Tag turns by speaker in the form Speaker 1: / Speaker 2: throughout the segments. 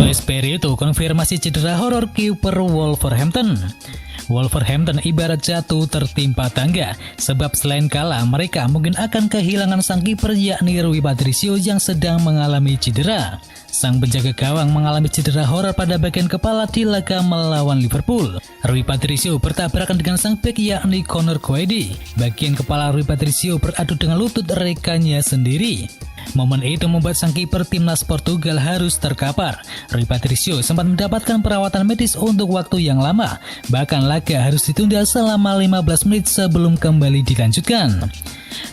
Speaker 1: Espirito konfirmasi cedera horor kiper Wolverhampton. Wolverhampton ibarat jatuh tertimpa tangga, sebab selain kalah mereka mungkin akan kehilangan sang kiper yakni Rui Patricio yang sedang mengalami cedera. Sang penjaga gawang mengalami cedera horor pada bagian kepala di laga melawan Liverpool. Rui Patricio bertabrakan dengan sang bek yakni Conor Coady. Bagian kepala Rui Patricio beradu dengan lutut rekannya sendiri. Momen itu membuat sang kiper timnas Portugal harus terkapar. Rui Patricio sempat mendapatkan perawatan medis untuk waktu yang lama. Bahkan laga harus ditunda selama 15 menit sebelum kembali dilanjutkan.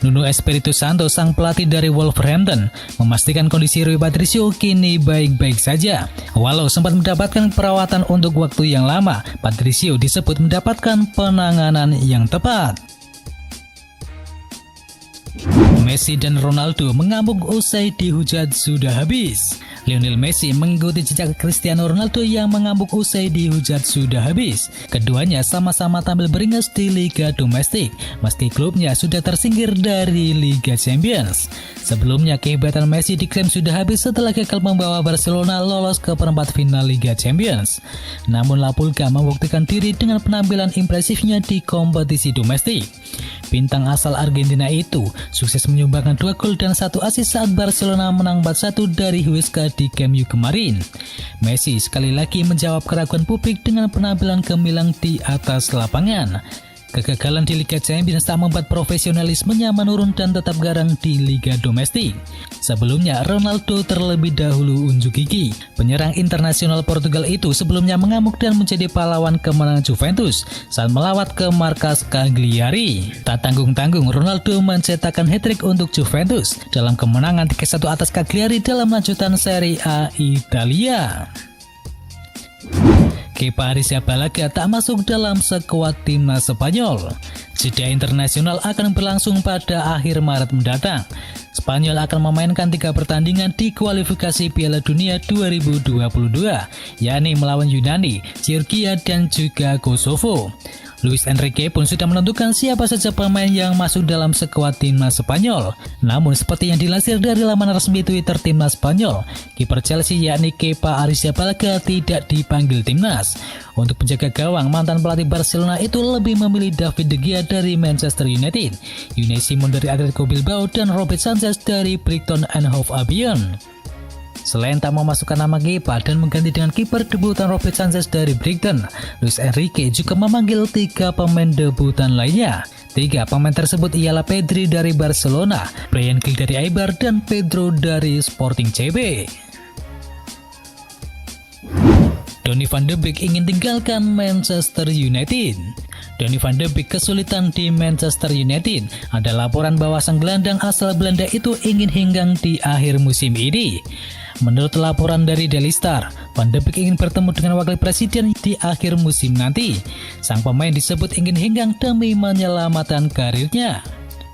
Speaker 1: Nuno Espirito Santo, sang pelatih dari Wolverhampton, memastikan kondisi Rui Patricio kini baik-baik saja. Walau sempat mendapatkan perawatan untuk waktu yang lama, Patricio disebut mendapatkan penanganan yang tepat. Messi dan Ronaldo mengamuk usai dihujat sudah habis. Lionel Messi mengikuti jejak Cristiano Ronaldo yang mengamuk usai dihujat sudah habis. Keduanya sama-sama tampil beringas di Liga Domestik, meski klubnya sudah tersingkir dari Liga Champions. Sebelumnya kehebatan Messi diklaim sudah habis setelah gagal membawa Barcelona lolos ke perempat final Liga Champions. Namun La Pulga membuktikan diri dengan penampilan impresifnya di kompetisi domestik. Bintang asal Argentina itu sukses menyumbangkan 2 gol dan 1 assist saat Barcelona menang 4-1 dari Huesca di Camp Nou kemarin. Messi sekali lagi menjawab keraguan publik dengan penampilan gemilang di atas lapangan. Kegagalan di Liga Champions tak membuat profesionalismenya menurun dan tetap garang di Liga Domestik. Sebelumnya, Ronaldo terlebih dahulu unjuk gigi. Penyerang internasional Portugal itu sebelumnya mengamuk dan menjadi pahlawan kemenangan Juventus saat melawat ke markas Cagliari. Tak tanggung-tanggung, Ronaldo mencetakkan hat-trick untuk Juventus dalam kemenangan 3-1 atas Cagliari dalam lanjutan Serie A Italia. Kepa Arrizabalaga tak masuk dalam skuad timnas Spanyol. Jeda internasional akan berlangsung pada akhir Maret mendatang. Spanyol akan memainkan 3 pertandingan di kualifikasi Piala Dunia 2022, yakni melawan Yunani, Georgia, dan juga Kosovo. Luis Enrique pun sudah menentukan siapa saja pemain yang masuk dalam skuad timnas Spanyol. Namun seperti yang dilansir dari laman resmi Twitter timnas Spanyol, kiper Chelsea yakni Kepa Arrizabalaga tidak dipanggil timnas. Untuk penjaga gawang, mantan pelatih Barcelona itu lebih memilih David De Gea dari Manchester United, Unai Simon dari Atletico Bilbao, dan Robert Sanchez dari Brighton and Hove Albion. Selain tak memasukkan nama Kepa dan mengganti dengan kiper debutan Robert Sanchez dari Brighton, Luis Enrique juga memanggil 3 pemain debutan lainnya. 3 pemain tersebut ialah Pedri dari Barcelona, Bryan Gil dari Eibar, dan Pedro dari Sporting CB. Donny van de Beek ingin tinggalkan Manchester United. Donny van de Beek kesulitan di Manchester United. Ada laporan bahwa sang gelandang asal Belanda itu ingin henggang di akhir musim ini. Menurut laporan dari Daily Star, Van de Beek ingin bertemu dengan wakil presiden di akhir musim nanti. Sang pemain disebut ingin henggang demi menyelamatkan karirnya.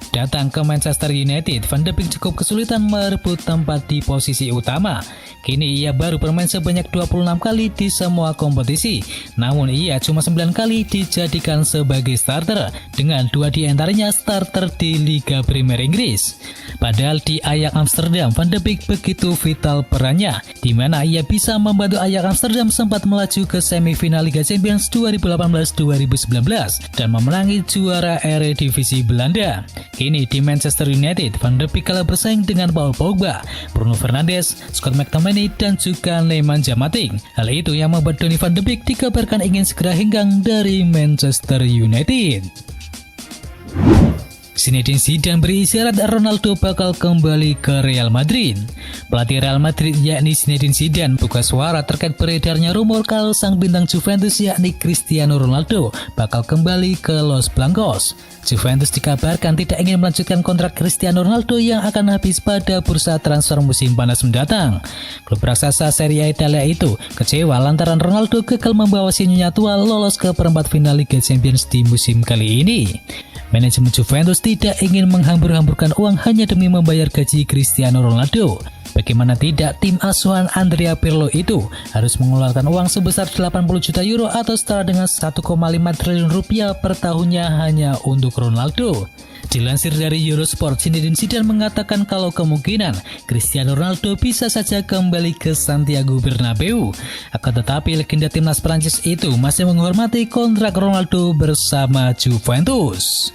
Speaker 1: Datang ke Manchester United, Van de Beek cukup kesulitan merebut tempat di posisi utama. Kini ia baru bermain sebanyak 26 kali di semua kompetisi, namun ia cuma 9 kali dijadikan sebagai starter, dengan 2 diantaranya starter di Liga Premier Inggris. Padahal di Ajax Amsterdam, Van de Beek begitu vital perannya, di mana ia bisa membantu Ajax Amsterdam sempat melaju ke semifinal Liga Champions 2018-2019 dan memenangi juara Eredivisie Belanda. Kini di Manchester United, Van de Beek kalah bersaing dengan Paul Pogba, Bruno Fernandes, Scott McTominay, dan juga Nemanja Matic. Hal itu yang membuat Donny van de Beek dikabarkan ingin segera henggang dari Manchester United. Zinedine Zidane berisyarat Ronaldo bakal kembali ke Real Madrid. Pelatih Real Madrid yakni Zinedine Zidane buka suara terkait beredarnya rumor kalau sang bintang Juventus yakni Cristiano Ronaldo bakal kembali ke Los Blancos. Juventus dikabarkan tidak ingin melanjutkan kontrak Cristiano Ronaldo yang akan habis pada bursa transfer musim panas mendatang. Klub raksasa Serie A Italia itu kecewa lantaran Ronaldo gagal membawa si nyonya tua lolos ke perempat final Liga Champions di musim kali ini. Manajemen Juventus tidak ingin menghambur-hamburkan uang hanya demi membayar gaji Cristiano Ronaldo. Bagaimana tidak, tim asuhan Andrea Pirlo itu harus mengeluarkan uang sebesar 80 juta euro atau setara dengan 1,5 triliun rupiah per tahunnya hanya untuk Ronaldo. Dilansir dari Eurosport, Zinedine Zidane mengatakan kalau kemungkinan Cristiano Ronaldo bisa saja kembali ke Santiago Bernabeu. Akan tetapi legenda timnas Prancis itu masih menghormati kontrak Ronaldo bersama Juventus.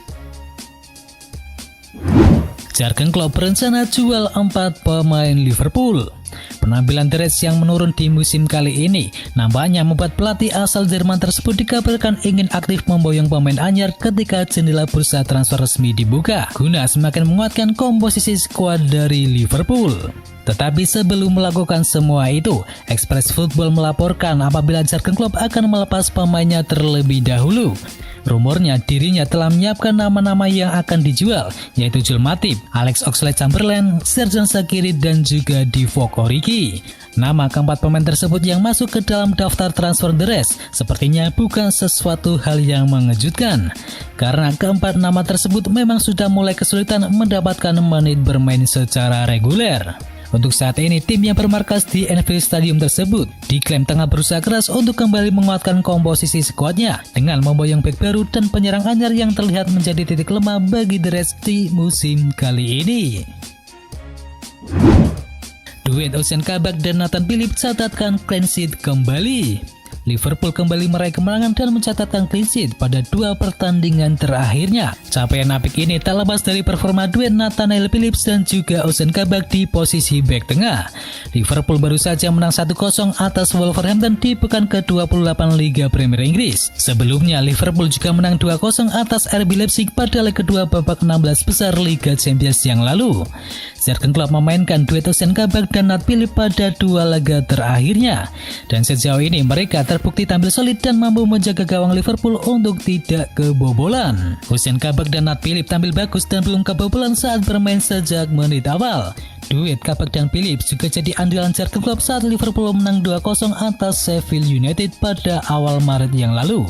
Speaker 1: Jurgen Klopp berencana jual 4 pemain Liverpool. Penampilan The Reds yang menurun di musim kali ini nampaknya membuat pelatih asal Jerman tersebut dikabarkan ingin aktif memboyong pemain anyar ketika jendela bursa transfer resmi dibuka, guna semakin menguatkan komposisi skuad dari Liverpool. Tetapi sebelum melakukan semua itu, Express Football melaporkan apabila Jurgen Klopp akan melepas pemainnya terlebih dahulu. Rumornya dirinya telah menyiapkan nama-nama yang akan dijual, yaitu Joel Matip, Alex Oxlade-Chamberlain, Xherdan Shaqiri, dan juga Divock Origi. Nama keempat pemain tersebut yang masuk ke dalam daftar transfer The Reds sepertinya bukan sesuatu hal yang mengejutkan, karena keempat nama tersebut memang sudah mulai kesulitan mendapatkan menit bermain secara reguler. Untuk saat ini, tim yang bermarkas di Anfield Stadium tersebut diklaim tengah berusaha keras untuk kembali menguatkan komposisi skuadnya dengan memboyong bek baru dan penyerang anyar yang terlihat menjadi titik lemah bagi The Reds di musim kali ini. Duet Ozan Kabak dan Nathan Phillips catatkan clean sheet kembali. Liverpool kembali meraih kemenangan dan mencatatkan clean sheet pada 2 pertandingan terakhirnya. Capaian apik ini tak lepas dari performa duet Nathaniel Phillips dan juga Ozan Kabak di posisi bek tengah. Liverpool baru saja menang 1-0 atas Wolverhampton di pekan ke-28 Liga Premier Inggris. Sebelumnya, Liverpool juga menang 2-0 atas RB Leipzig pada leg kedua babak 16 besar Liga Champions yang lalu. Jurgen Klopp memainkan duet Ozan Kabak dan Nat Phillips pada 2 laga terakhirnya. Dan sejauh ini mereka terbukti tampil solid dan mampu menjaga gawang Liverpool untuk tidak kebobolan. Ozan Kabak dan Nat Phillips tampil bagus dan belum kebobolan saat bermain sejak menit awal. Duet Kabak dan Phillips juga jadi andalan Jurgen Klopp saat Liverpool menang 2-0 atas Sheffield United pada awal Maret yang lalu.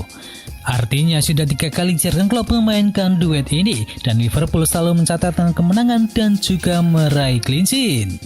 Speaker 1: Artinya sudah 3 kali Jurgen Klopp memainkan duet ini dan Liverpool selalu mencatatkan kemenangan dan juga meraih clean sheet.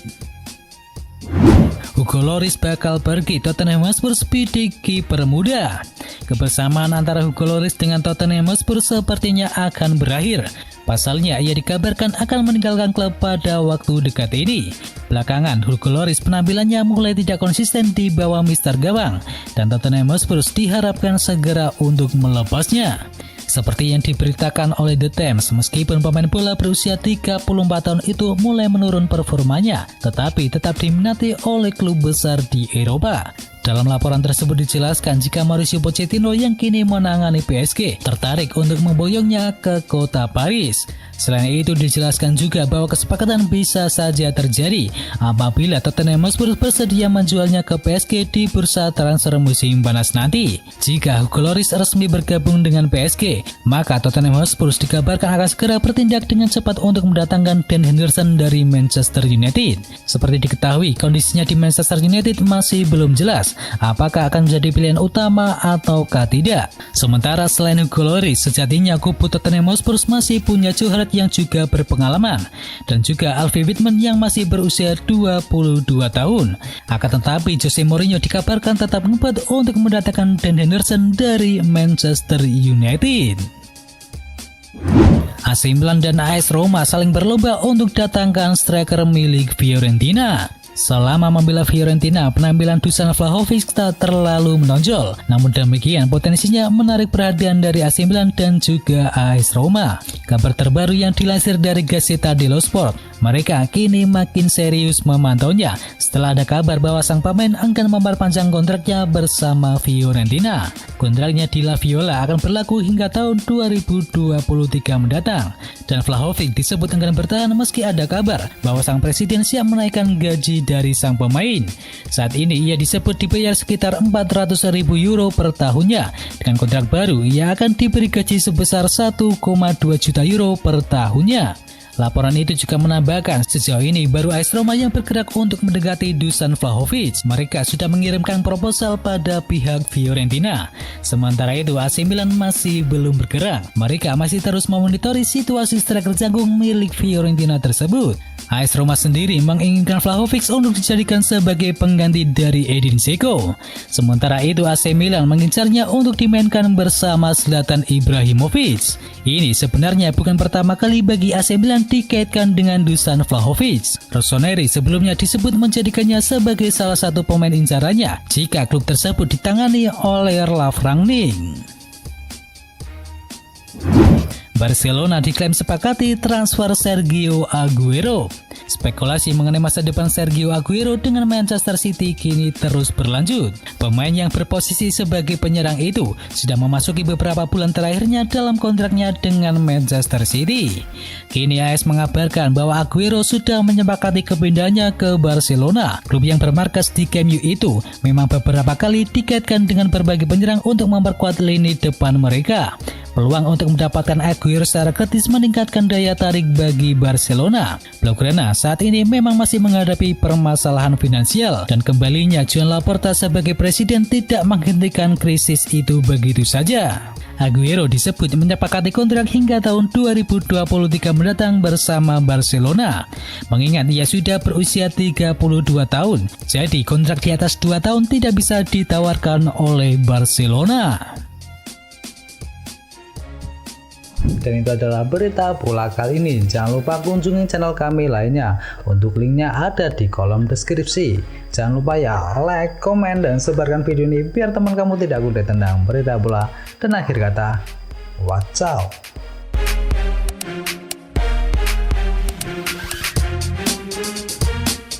Speaker 1: Hugo Lloris bakal pergi Tottenham Hotspur speedy kiper muda. Kebersamaan antara Hugo Lloris dengan Tottenham Hotspur sepertinya akan berakhir. Pasalnya, ia dikabarkan akan meninggalkan klub pada waktu dekat ini. Belakangan, Hugo Lloris penampilannya mulai tidak konsisten di bawah Mister Gawang, dan Tottenham Hotspur diharapkan segera untuk melepasnya. Seperti yang diberitakan oleh The Times, meskipun pemain bola berusia 34 tahun itu mulai menurun performanya, tetapi tetap diminati oleh klub besar di Eropa. Dalam laporan tersebut dijelaskan jika Mauricio Pochettino yang kini menangani PSG tertarik untuk memboyongnya ke kota Paris. Selain itu dijelaskan juga bahwa kesepakatan bisa saja terjadi apabila Tottenham Hotspur bersedia menjualnya ke PSG di bursa transfer musim panas nanti. Jika Hugo Lloris resmi bergabung dengan PSG, maka Tottenham Hotspur dikabarkan akan segera bertindak dengan cepat untuk mendatangkan Dan Henderson dari Manchester United. Seperti diketahui, kondisinya di Manchester United masih belum jelas apakah akan menjadi pilihan utama ataukah tidak. Sementara selain Hugo Lloris, sejatinya kubu Tottenham Hotspur masih punya Joe yang juga berpengalaman dan juga Alfie Whitman yang masih berusia 22 tahun. Akan tetapi Jose Mourinho dikabarkan tetap ngebat untuk mendatangkan Dan Henderson dari Manchester United. AC Milan dan AS Roma saling berlomba untuk datangkan striker milik Fiorentina. Selama membela Fiorentina, penampilan Dusan Vlahovic tak terlalu menonjol. Namun demikian, potensinya menarik perhatian dari AC Milan dan juga AS Roma. Kabar terbaru yang dilansir dari Gazzetta dello Sport, mereka kini makin serius memantaunya setelah ada kabar bahwa sang pemain akan memperpanjang kontraknya bersama Fiorentina. Kontraknya di La Viola akan berlaku hingga tahun 2023 mendatang. Dan Vlahovic disebut akan bertahan meski ada kabar bahwa sang presiden siap menaikkan gaji dari sang pemain. Saat ini ia disebut dibayar sekitar 400.000 euro per tahunnya. Dengan kontrak baru, ia akan diberi gaji sebesar 1,2 juta euro per tahunnya. Laporan itu juga menambahkan sejauh ini baru AS Roma yang bergerak untuk mendekati Dusan Vlahovic. Mereka sudah mengirimkan proposal pada pihak Fiorentina. Sementara itu AC Milan masih belum bergerak. Mereka masih terus memonitori situasi striker jangkung milik Fiorentina tersebut. AS Roma sendiri menginginkan Vlahovic untuk dijadikan sebagai pengganti dari Edin Dzeko. Sementara itu AC Milan mengincarnya untuk dimainkan bersama Zlatan Ibrahimovic. Ini sebenarnya bukan pertama kali bagi AC Milan dikaitkan dengan Dusan Vlahovic. Rossoneri sebelumnya disebut menjadikannya sebagai salah satu pemain incarannya jika klub tersebut ditangani oleh Ralf Rangnick. Barcelona diklaim sepakati transfer Sergio Aguero. Spekulasi mengenai masa depan Sergio Aguero dengan Manchester City kini terus berlanjut. Pemain yang berposisi sebagai penyerang itu sudah memasuki beberapa bulan terakhirnya dalam kontraknya dengan Manchester City. Kini AS mengabarkan bahwa Aguero sudah menyepakati kepindahannya ke Barcelona. Klub yang bermarkas di Camp Nou itu memang beberapa kali dikaitkan dengan berbagai penyerang untuk memperkuat lini depan mereka. Peluang untuk mendapatkan Aguero secara gratis meningkatkan daya tarik bagi Barcelona. Blaugrana saat ini memang masih menghadapi permasalahan finansial dan kembalinya Joan Laporta sebagai presiden tidak menghentikan krisis itu begitu saja. Aguero disebut menyepakati kontrak hingga tahun 2023 mendatang bersama Barcelona. Mengingat ia sudah berusia 32 tahun, jadi kontrak di atas 2 tahun tidak bisa ditawarkan oleh Barcelona. Dan itu adalah berita bola kali ini. Jangan lupa kunjungi channel kami lainnya. Untuk linknya ada di kolom deskripsi. Jangan lupa ya like, komen, dan sebarkan video ini biar teman kamu tidak kudet tentang berita bola. Dan akhir kata, watch out.